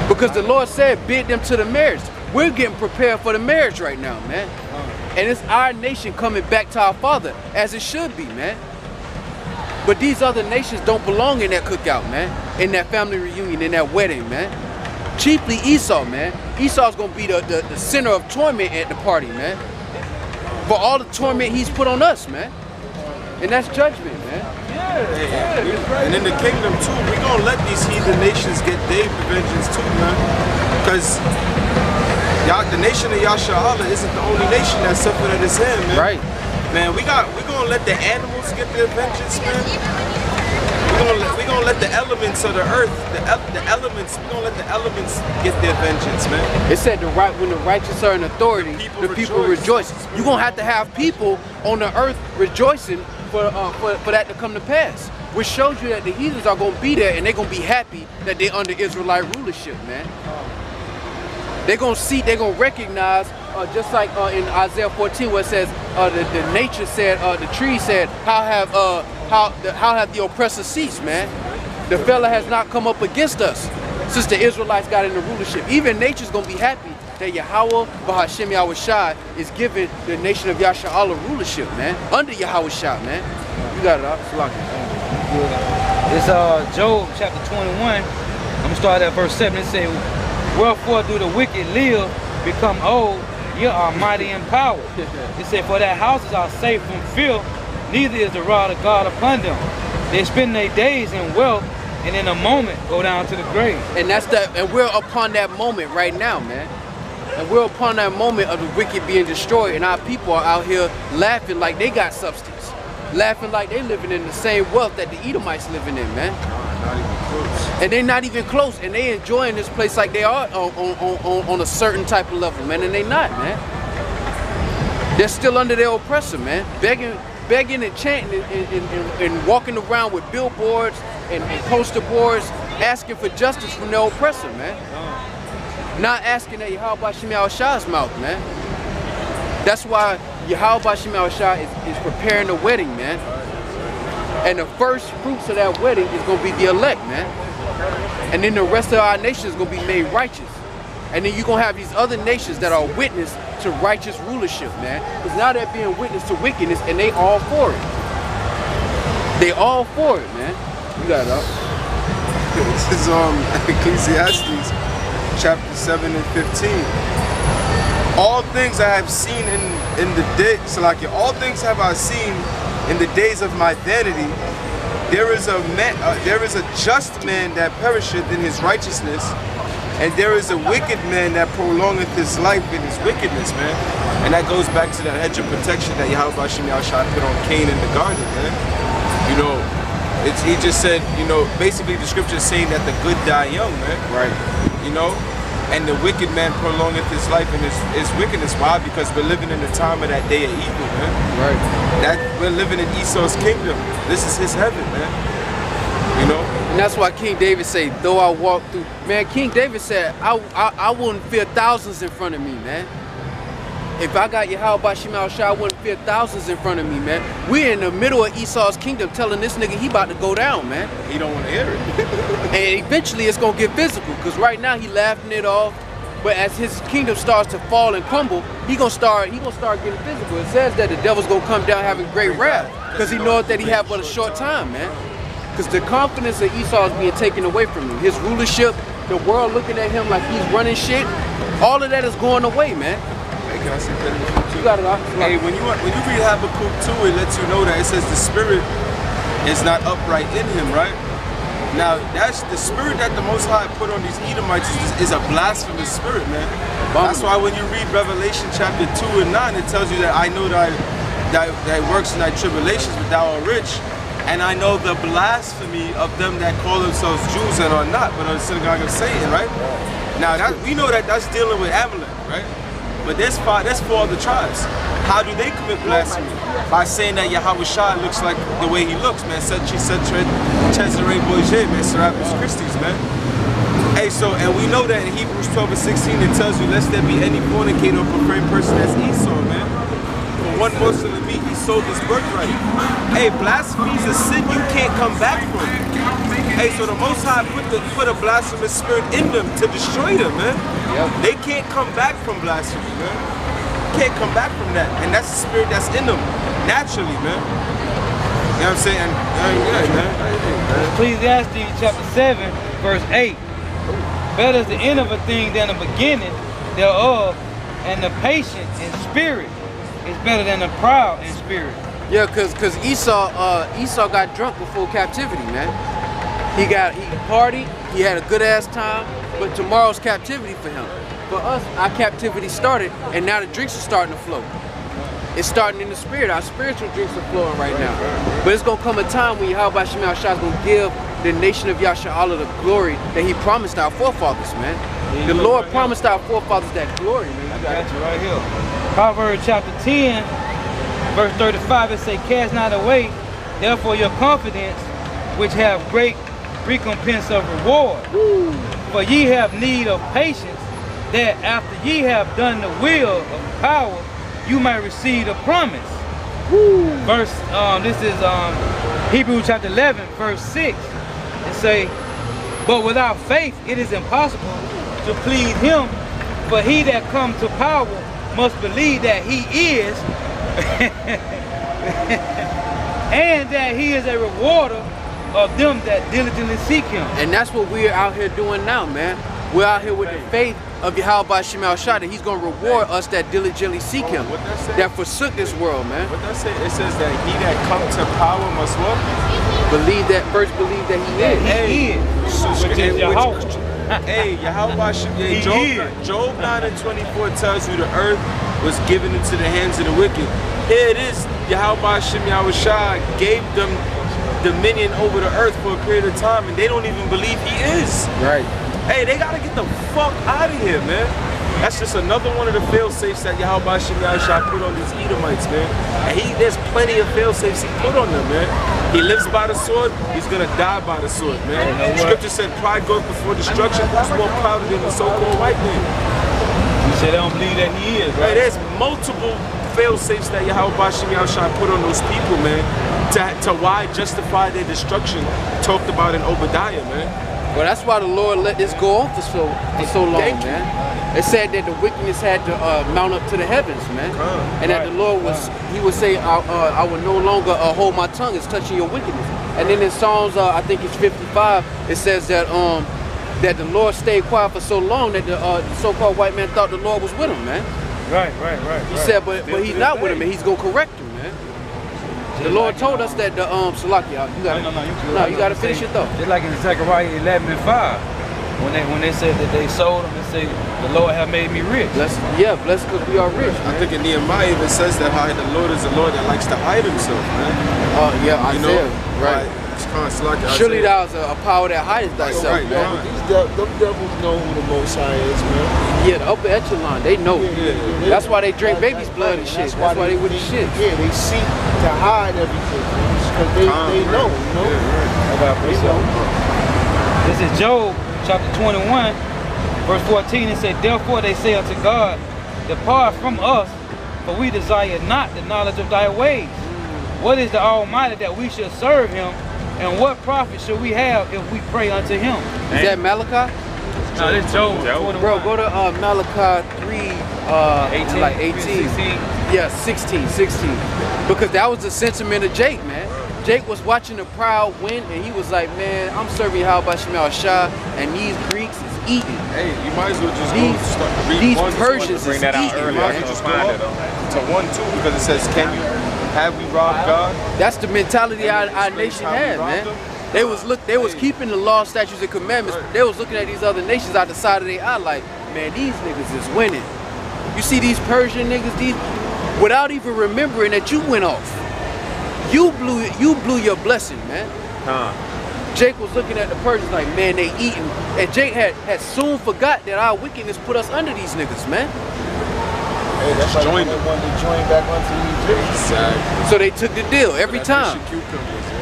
Because the Lord said, bid them to the marriage. We're getting prepared for the marriage right now, man. And it's our nation coming back to our Father, as it should be, man. But these other nations don't belong in that cookout, man. In that family reunion, in that wedding, man. Chiefly Esau, man. Esau's gonna be the center of torment at the party, man. For all the torment he's put on us, man. And that's judgment, man. Yeah. And in the kingdom too, we're gonna let these heathen nations get their vengeance too, man. Because the nation of Yasharahla isn't the only nation that suffered at his hand, man. Right. Man, we're gonna let the animals get their vengeance, man. We're gonna let the elements of the earth, we're gonna let the elements get their vengeance, man. It said when the righteous are in authority, the people rejoice. You're gonna have to have people on the earth rejoicing for that to come to pass. Which shows you that the heathens are gonna be there and they're gonna be happy that they're under Israelite rulership, man. They're gonna recognize, just like in Isaiah 14 where it says, the nature said, the tree said, how have the oppressor ceased, man? The fella has not come up against us since the Israelites got into rulership. Even nature's gonna be happy that Yahawah Bahashim Yahawashi is giving the nation of Yasharahla rulership, man. Under Yahawashi, man. You got it out. It's Job chapter 21. I'm gonna start at verse 7. It says, wherefore do the wicked live, become old, ye are mighty in power. It said, for their houses are safe from filth, neither is the rod of God upon them. They spend their days in wealth, and in a moment go down to the grave. And we're upon that moment right now, man. And we're upon that moment of the wicked being destroyed, and our people are out here laughing like they got substance. Laughing like they living in the same wealth that the Edomites living in, man. Not even close. And they're not even close, and they enjoying this place like they are on a certain type of level, man, and they not, man. They're still under their oppressor, man. Begging and chanting and walking around with billboards and poster boards asking for justice from their oppressor, man. Not asking at YAHAWASHI Yahawashi's mouth, man. That's why YAHAWASHI Yahawashi is preparing the wedding, man. And the first fruits of that wedding is going to be the elect, man. And then the rest of our nation is gonna be made righteous. And then you're gonna have these other nations that are witness to righteous rulership, man. Because now they're being witness to wickedness and they all for it. They all for it, man. You got it up. This is Ecclesiastes chapter 7 and 15. All things I have seen in the day, all things have I seen in the days of my vanity. There is a just man that perisheth in his righteousness, and there is a wicked man that prolongeth his life in his wickedness, man. And that goes back to that hedge of protection that YAHAWASHI put on Cain in the garden, man. You know, he just said, you know, basically the scripture is saying that the good die young, man. Right. You know, and the wicked man prolongeth his life in his wickedness. Why? Because we're living in the time of that day of evil, man. Right. That we're living in Esau's kingdom. This is his heaven, man. You know? And that's why King David said, though I walk through, man, King David said, I wouldn't fear thousands in front of me, man. If I got YAHAWASHI, I wouldn't fear thousands in front of me, man. We're in the middle of Esau's kingdom telling this nigga he about to go down, man. He don't want to hear it. And eventually it's going to get physical, because right now he laughing it off. But as his kingdom starts to fall and crumble, he gonna start getting physical. It says that the devil's going to come down having great wrath, because he knows that he have but a short time, man. Because the confidence of Esau is being taken away from him. His rulership, the world looking at him like he's running shit, all of that is going away, man. Can I say that? You got it. Hey, when you read Habakkuk 2, it lets you know that it says the spirit is not upright in him, right? Now, that's the spirit that the Most High put on these Edomites is a blasphemous spirit, man. That's why when you read Revelation chapter 2 and 9, it tells you that I know thy works and thy tribulations, but thou art rich. And I know the blasphemy of them that call themselves Jews and are not, but are the synagogue of Satan, right? Now, we know that that's dealing with Amalek, right? But there's four other tribes. How do they commit blasphemy? By saying that YAHAWASHI looks like the way he looks, man. Cesare Borgia, man. Serapis Christis, man. Hey, so, and we know that in Hebrews 12 and 16, it tells you, lest there be any fornicator or profane person as Esau, man. For one morsel of meat, he sold his birthright. Hey, blasphemy is a sin you can't come back from. Hey, so the Most High put a blasphemous spirit in them to destroy them, man. Yep. They can't come back from blasphemy, man. Can't come back from that. And that's the spirit that's in them, naturally, man. You know what I'm saying? Yeah, man. Ecclesiastes chapter 7, verse 8. Better is the end of a thing than the beginning thereof, and the patient in spirit is better than the proud in spirit. Yeah, cause Esau got drunk before captivity, man. He partied, he had a good ass time, but tomorrow's captivity for him. For us, our captivity started, and now the drinks are starting to flow. It's starting in the spirit. Our spiritual drinks are flowing right now. But it's gonna come a time when YAHAWASHI is gonna give the nation of Yasha Allah the glory that he promised our forefathers, man. The Lord promised our forefathers that glory, man. I got you right here. Proverbs chapter 10, verse 35, it say, cast not away, therefore your confidence, which have great recompense of reward. Woo. For ye have need of patience, that after ye have done the will of power, you may receive the promise. Woo. Verse, this is Hebrews chapter 11, verse 6. It say, but without faith it is impossible to please him, for he that comes to power must believe that he is, and that he is a rewarder of them that diligently seek him. And that's what we're out here doing now, man. We're out here with the faith of YAHAWASHI that he's going to reward us that diligently seek him, that forsook this world, man. What that say? It says that he that come to power must what? First believe that he is. He is. Which is Yahawah. Hey, YAHAWASHI, Job 9 and 24 tells you the earth was given into the hands of the wicked. Here it is, YAHAWASHI gave them dominion over the earth for a period of time, and they don't even believe he is. Right. Hey, they gotta get the fuck out of here, man. That's just another one of the fail-safes that YAHAWASHI put on these Edomites, man. And there's plenty of fail-safes he put on them, man. He lives by the sword, he's gonna die by the sword, man. Scripture said pride goes before destruction. Who's more proud than the so-called white man? You said they don't believe that he is, right? Hey, there's multiple fail-safes that YAHAWASHI put on those people, man. To why justify their destruction, talked about in Obadiah, man. Well, that's why the Lord let this go on for so long, man. It said that the wickedness had to mount up to the heavens, man. And that the Lord he would say, I will no longer hold my tongue as touching your wickedness. And then in Psalms, I think it's 55, it says that that the Lord stayed quiet for so long that the so-called white man thought the Lord was with him, man. Right. He said, but he's not with him, and he's gonna correct him, man. The Lord told us that the Salakia, you gotta finish it though. Just like in Zechariah 11:5, when they said that they sold him and say the Lord have made me rich. Blessed because we are rich. Man. I think in Nehemiah even says that how the Lord is a Lord that likes to hide himself, man. Yeah, Isaiah, right. Surely thou is a power that hides thyself, man. Them devils know who the Most High is, man. Yeah, the upper echelon, they know. That's why they drink baby's blood and shit. That's why they with the shit. Yeah, they seek to hide everything, because they know, you know? This is Job chapter 21, verse 14. It said, therefore they say unto God, depart from us, for we desire not the knowledge of thy ways. What is the Almighty that we should serve him? And what profit should we have if we pray unto him? Is that Malachi? No, it's Job. Bro, go to Malachi 3, 18. Yeah, 16. Because that was the sentiment of Jake, man. Jake was watching the crowd win, and he was like, man, I'm serving YAHAWASHI, and these Greeks is eating. Hey, you might as well just go start reading these one. Persians bring that out earlier. You just go up to 1:2 because it says, have we robbed God? That's the mentality our nation had, man. They was keeping the law, statutes, and commandments. They was looking at these other nations out the side of their eye like, man, these niggas is winning. You see these Persian niggas, without even remembering that you went off. You blew your blessing, man. Jake was looking at the Persians like, man, they eating. And Jake had soon forgot that our wickedness put us under these niggas, man. Hey, that's like when they wanted to join back onto Egypt. Exactly. So they took the deal every time.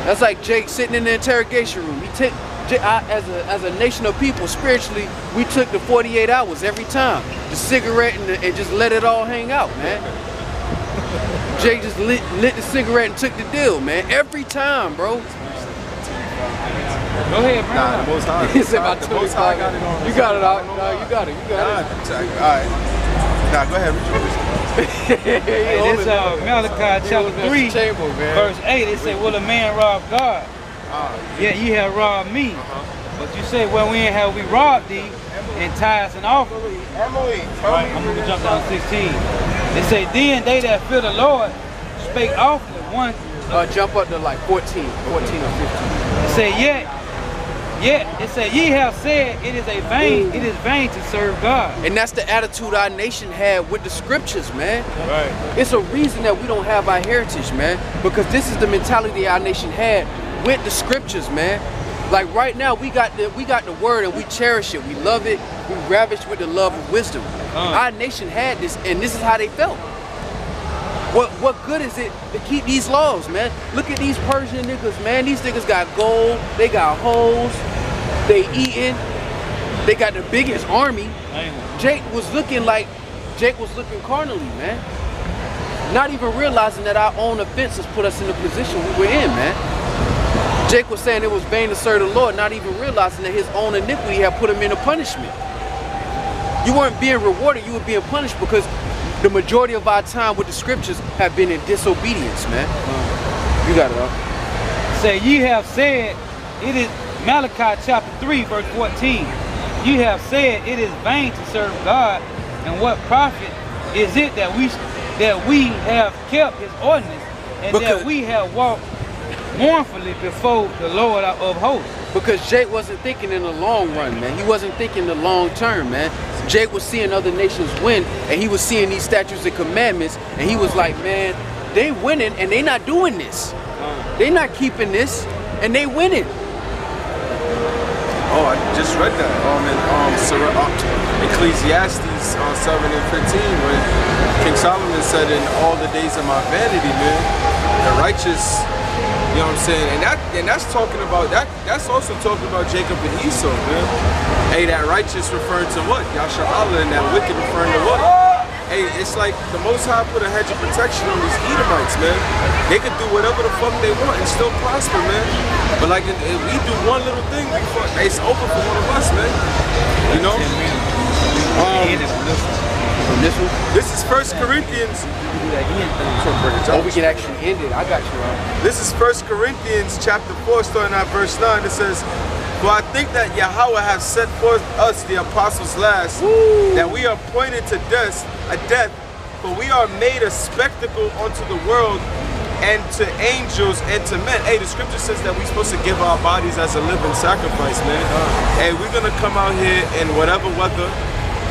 That's like Jake sitting in the interrogation room. As a nation of people, spiritually, we took the 48 hours every time. The cigarette and just let it all hang out, man. Jake just lit the cigarette and took the deal, man. Every time, bro. Go ahead, bro. Nah, the Most High. It's about the Most High got it on. You got it out. No, you got it. All right. Nah, go ahead. Hey, this Malachi chapter 3, verse 8. It say, will a man rob God? Yeah, ye have robbed me. But you say, well, when have we robbed thee in tithes and offerings? Right, I'm going to jump down to 16. It say, then they that fear the Lord spake often. Jump up to like 14 or 15. It say, yet, it say, ye have said it is vain to serve God. And that's the attitude our nation had with the scriptures, man. Right. It's a reason that we don't have our heritage, man. Because this is the mentality our nation had with the scriptures, man. Like right now, we got the word and we cherish it. We love it. We ravish with the love of wisdom. Our nation had this, and this is how they felt. What good is it to keep these laws, man? Look at these Persian niggas, man. These niggas got gold, they got hoes, they eating, they got the biggest army. Jake was looking carnally, man. Not even realizing that our own offenses put us in the position we were in, man. Jake was saying it was vain to serve the Lord, not even realizing that his own iniquity had put him in a punishment. You weren't being rewarded, you were being punished because the majority of our time with the scriptures have been in disobedience, man. You got it, up. Say, ye have said, it is Malachi chapter 3, verse 14. You have said it is vain to serve God, and what profit is it that we have kept his ordinance, and that we have walked mournfully before the Lord of hosts? Because Jake wasn't thinking in the long run, man. He wasn't thinking the long term, man. Jake was seeing other nations win, and he was seeing these statutes and commandments, and he was like, man, they winning, and they not doing this. They not keeping this, and they winning. Oh, I just read that in Ecclesiastes 7 and 15, when King Solomon said, in all the days of my vanity, man, the righteous, you know what I'm saying? And that's talking about, that's also talking about Jacob and Esau, man. Hey, that righteous referring to what? Yasha Allah, and that wicked referring to what? Hey, it's like the Most High put a hedge of protection on these Edomites, man. They could do whatever the fuck they want and still prosper, man. But like, if we do one little thing, it's over for one of us, man. You know? This is 1 Corinthians. Oh, we can actually end it. I got you, right? This is 1 Corinthians chapter 4, starting at verse 9. It says, "For I think that Yahawah has set forth us, the apostles last, that we are appointed to death, for we are made a spectacle unto the world and to angels and to men." Hey, the scripture says that we're supposed to give our bodies as a living sacrifice, man. Hey, we're gonna come out here in whatever weather,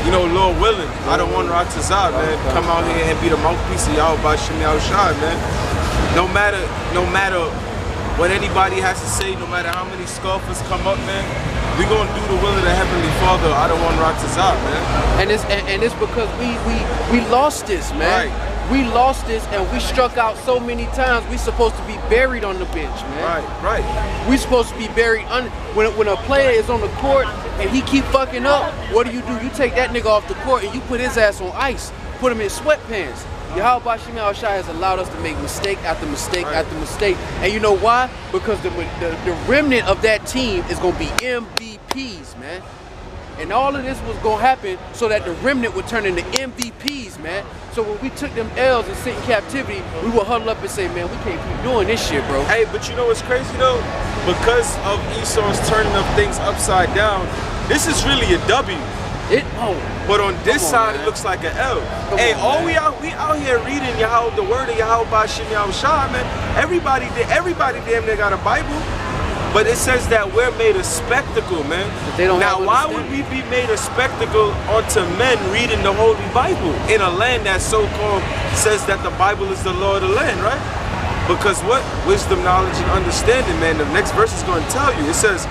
you know, Lord willing. I don't want YAHAWASHI, man. Come out here and be the mouthpiece of YAHAWASHI, man. No matter what anybody has to say, no matter how many scoffers come up, man, we gonna do the will of the Heavenly Father. I don't want YAHAWASHI, man. And it's because we lost this, man. Right. We lost this and we struck out so many times. We supposed to be buried on the bench, man. Right. We supposed to be buried when a player is on the court and he keep fucking up. What do? You take that nigga off the court and you put his ass on ice. Put him in sweatpants. YAHAWASHI has allowed us to make mistake after mistake after mistake. And you know why? Because the remnant of that team is going to be MVPs, man. And all of this was going to happen so that the remnant would turn into MVPs, man. So when we took them L's and sit in captivity, we would huddle up and say, man, we can't keep doing this shit, bro. Hey, but you know what's crazy, though? Because of Esau's turning of things upside down, this is really a W. But on this side, it looks like an L. Hey, we out here reading the word of YAHAWASHI, man. Everybody damn near got a Bible. But it says that we're made a spectacle, man. Now, why would we be made a spectacle unto men reading the Holy Bible in a land that so-called says that the Bible is the law of the land, right? Because what? Wisdom, knowledge, and understanding, man. The next verse is going to tell you. It says,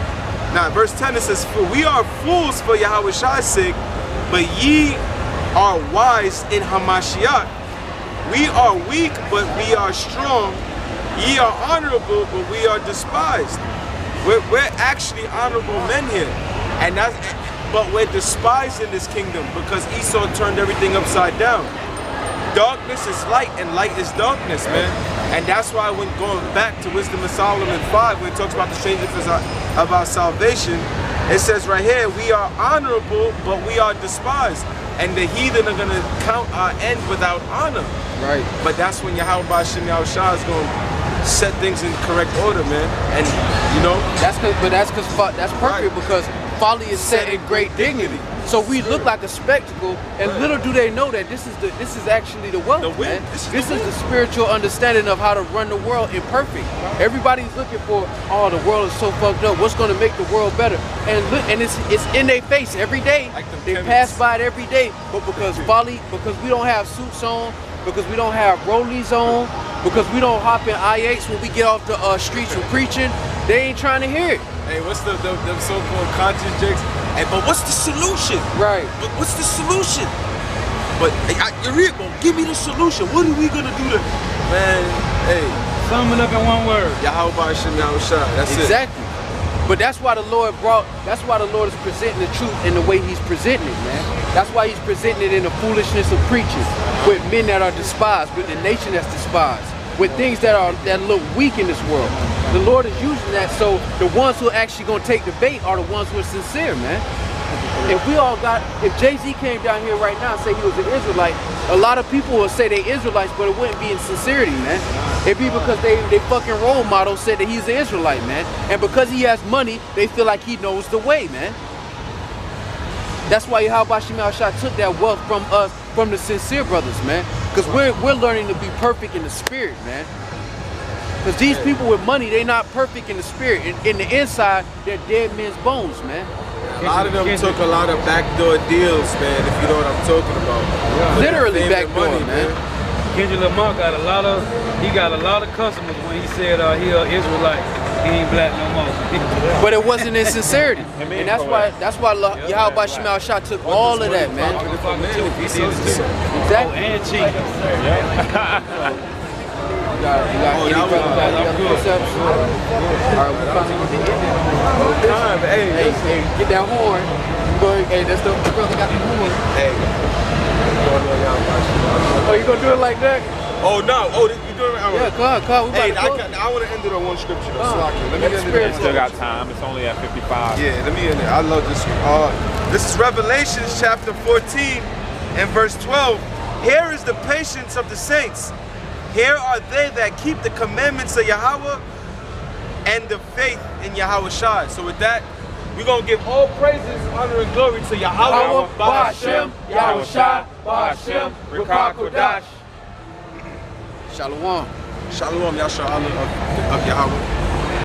now, verse 10, it says, "For we are fools for YAHAWASHI's sake, but ye are wise in Hamashiach. We are weak, but we are strong. Ye are honorable, but we are despised." We're actually honorable men here, but we're despised in this kingdom because Esau turned everything upside down. Darkness is light and light is darkness, man. And that's why when going back to Wisdom of Solomon 5, when it talks about the strangers of our salvation, it says right here, we are honorable, but we are despised. And the heathen are going to count our end without honor. Right. But that's when YAHAWASHI is going to set things in correct order, man. And you know, that's perfect because folly is set in great dignity. So we look like a spectacle, and little do they know that this is actually the wealth, man. This is the spiritual understanding of how to run the world imperfect. Everybody's looking for, oh, the world is so fucked up. What's going to make the world better? And look, and it's in their face every day. They pass by it every day, but because we don't have suits on, because we don't have rollies on, because we don't hop in I-8s when we get off the streets from preaching, they ain't trying to hear it. Hey, what's the so-called conscience jakes? Hey, but what's the solution? Right. But what's the solution? But give me the solution. What are we gonna do to, man? Hey, sum it up in one word. YAHAWASHI. That's it. Exactly. But that's why the Lord is presenting the truth in the way he's presenting it, man. That's why he's presenting it in the foolishness of preaching, with men that are despised, with the nation that's despised, with things that look weak in this world. The Lord is using that, so the ones who are actually gonna take the bait are the ones who are sincere, man. If Jay-Z came down here right now and say he was an Israelite, a lot of people would say they Israelites, but it wouldn't be in sincerity, man. It'd be because they fucking role model said that he's an Israelite, man. And because he has money, they feel like he knows the way, man. That's why YAHAWASHI took that wealth from us, from the sincere brothers, man. Because we're learning to be perfect in the spirit, man. Because these people with money, they not perfect in the spirit. In the inside, they're dead men's bones, man. A lot of them took a lot of backdoor deals, man, if you know what I'm talking about. Yeah. Literally backdoor, man. Kendrick Lamar got a lot of customers when he said he an Israelite. He ain't black no more. But it wasn't in sincerity. And that's why YAHAWASHI took all of that, man. Exactly. And cheap. got any brothers got any other precepts? All right, we finally hey, get that horn. Go ahead. Hey, that's the brother got the horn. Hey. Oh, you gonna do it like that? Oh no! Oh, you doing it? Yeah, come on. Hey, I want to end it on one scripture though. So let me end it. Still got time. It's only at 55. Yeah, let me end it. I love this one. This is Revelation chapter 14 and verse 12. Here is the patience of the saints. Here are they that keep the commandments of Yahawah and the faith in Yahawashi. So with that, we're going to give all praises, honor, and glory to Yahawah, Ba'ashem, Yahawashi, Ba'ashem, Rikah Kodash. Shalom. Shalom, Yasha Allah of Yahawah.